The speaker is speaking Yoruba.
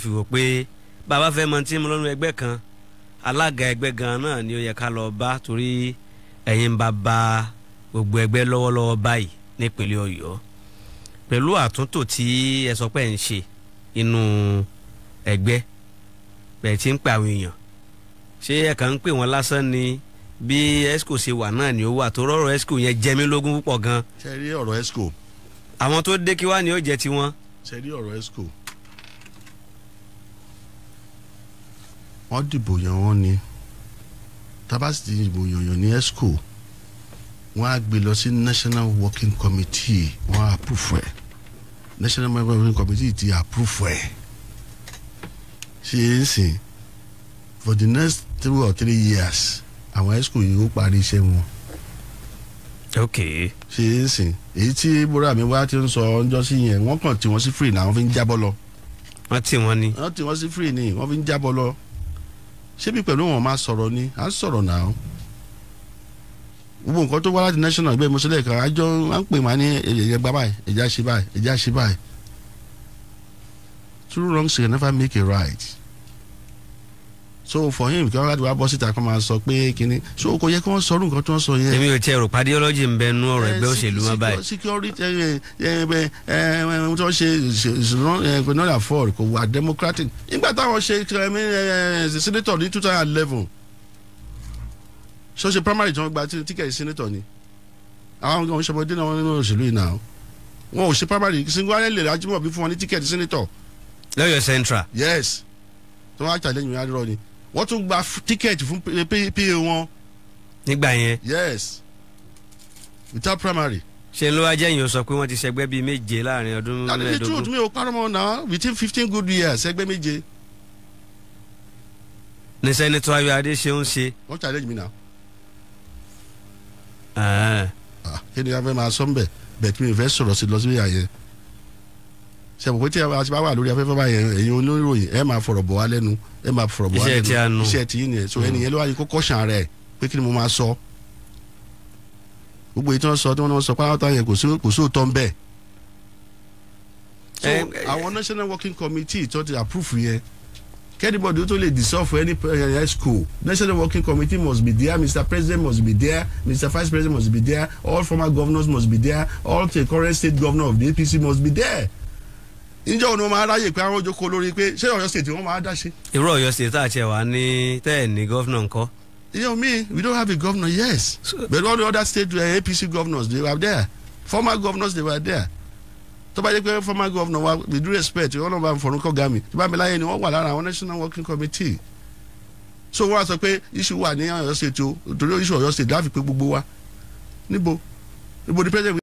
fi wò pé bàbá fẹ́ mọ tí mo lọ́nu ẹgbẹ́ kan alága ẹgbẹ́ gan náà ni ó yẹ ká lọ bá torí ẹ̀yin bàbá gbogbo ẹgbẹ́ lọ́wọ́lọ́wọ́ báyìí nípínlẹ̀ Ọ̀yọ́ pẹ̀lú àtúntò tí ẹ sọ pé ẹ̀ ń ṣe inú ẹgbẹ́ bẹ́ẹ̀ tí ń pè àwọn èèyàn ṣé ẹ kàn ń pè wọ́n lásán ni bí esco ṣe wà náà ni ó wà tó rọrọ esco yẹn jẹ mí lógún púpọ̀ gan. ṣe rí ọ̀rọ̀ esco. àwọn tó dé kí wá ni ó jẹ tiwọn. ṣe rí ọ̀rọ̀ esco. wọ́n dìbò yàn wọ́n ni tabasi dìbò yàn ní esco wọ́n á gbé lọ sí national working committee wọ́n á approve ẹ̀ national working committee ti approve ẹ̀ ṣe é sìn for the next 2 or 3 years àwọn esco yìí ó parí iṣẹ́ wọn. ok. ṣe é sìn èyí tí bóra mi wá ti ń sọ ọjọ́ sí yẹn wọ́n kàn tí wọ́n sí free náà wọ́n fi ń jábọ́ lọ. wọ́n tí wọ́n ní. wọ́n tí wọ́n sí free ni wọ́n fi ń jábọ́ lọ. ṣé bí pẹ̀lú wọn máa sọ̀rọ̀ ni à ń sọ̀rọ̀ náà. gbogbo nǹkan tó wá láti national ìgbẹ́ ìmọ̀sílẹ̀ kan àjọ à ń pè wá ní ẹ̀jẹ̀ gbá báyìí ẹ̀jẹ̀ àṣẹ báyìí ẹ̀jẹ̀ àṣẹ báyìí. Two wrongs can never make a right. So for him kí wọ́n láti wá bọ́ síta kó máa sọ pé kíní so kò yẹ kí wọ́n sọ ọdún nǹkan tó ń sọ yẹn. èmi ò tiẹ̀ rò ideology ń bẹ nú ọ̀rọ̀ ẹgbẹ́ òṣèlú wọn báyìí. security tó ṣe not afford kò wà democratic. nígbà táwọn ṣe senator ní 2011 ṣe primary tí wọ́n gba ticket senator ni àwọn ọmọ ìṣọ̀bọ̀dé náà wọ́n nínú òṣèlú yìí náà wọn ò ṣe primary single-handedly Ajimobi fún wọn ní ticket senator. lọ́yọ̀ central. yes tó wọ́n á challenge mi adúrọ́ ni wọ́n tún gba tíkẹ́ẹ̀tì fún PA wọn. nígbà yẹn. yes without primary. ṣe ló wá jẹ́ yín o sọ pé wọ́n ti ṣẹgbẹ́ bíi méje láàrin ọdún mẹ́ẹ̀ẹ́dógún. àdéhùn truth mi ò parọ́ mọ́ náà within 15 good years ẹgbẹ́ méje. ní sẹ́nitọ́ Ayọ Adéseun ṣe. wọ́n challenge mi náà. kí ni a fẹ́ máa sọ ń bẹ̀ bẹ̀ tí mi ò fẹ́ sọ̀rọ̀ sí lọ sí ìyá yẹn. sẹ́wọ̀n pé tí a bá wà lórí afẹ́fẹ́ báyẹn ẹ̀yin oníròyìn ẹ máa fọ̀rọ̀ bọ̀ wá lẹ́nu ẹ máa fọ̀rọ̀ bọ̀ wá lẹ́nu iṣẹ́ tí yín nìyẹn so ẹnìyẹn ló wá yẹ kó kọ́ṣàn rẹ̀ pé kí ni mo máa sọ gbogbo èyí tí wọ́n sọ tí wọ́n sọ pé àwọn táwọn yẹn kò sóòótọ́ ń bẹ̀. so àwọn national working committee tó ti approve yẹn kẹ́nìbọ̀dì tó lè dissolve any school national working committee must be there Mr. President must be there Mr. Vice President must be there all former governors must be there all the current state governor of the APC must be there. Ǹjẹ́ òun máa ráyè pé àwọn ojókòó lórí pé ṣé Ọ̀yọ́ state wọ́n máa dá ṣe. irú Ọ̀yọ́ state tá a ṣe wà ní tẹ́ẹ̀ ní gọ́fúnà ńkọ́. You know me, we don't have a governor, yes. But all the other state APC governors, they were there. Former governors, they were there. Tó bá jẹ́ pé former governor wa with due respect wọ́n náà bá ń fọ̀rọ̀ kọ́ gami tó bá mi láyé ni wọ́n wà lára àwọn national working committee. So wọ́n á sọ pé issue wà ní Ọ̀yọ́ state o torí issue Ọ̀yọ́ state láfi pé gbogbo wa níbo ni president.